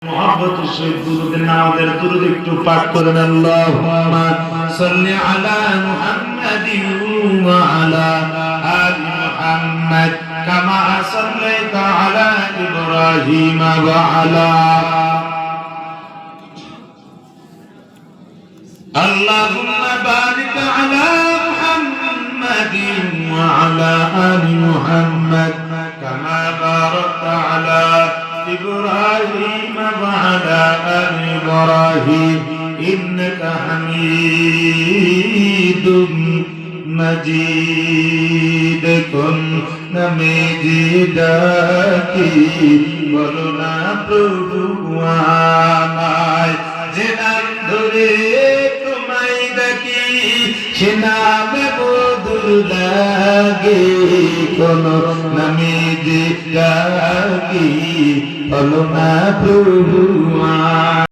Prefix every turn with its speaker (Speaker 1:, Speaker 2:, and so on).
Speaker 1: محبت الشيخ درود ناظر درود একটু পাঠ করেন আল্লাহুম্মা সাল্লি আলা মুহাম্মাদিন ওয়া আলা আলি মুহাম্মাদ কামা সাল্লাইতা আলা ইব্রাহিম ওয়া আলা আল্লাহুম্মা বারিক আলা মুহাম্মাদিন ওয়া আলা আলি মুহাম্মাদ কামা বারাকতা আলা إبراهيم وعلى آل إبراهيم إنك حميد مجيد كن نمجدكي বলনা প্রভু আমায় যে নাম ধরে তোমায় ডাকি সে নামে মধুর লাগে কোন নামে যে ডাকি বলনা প্রভু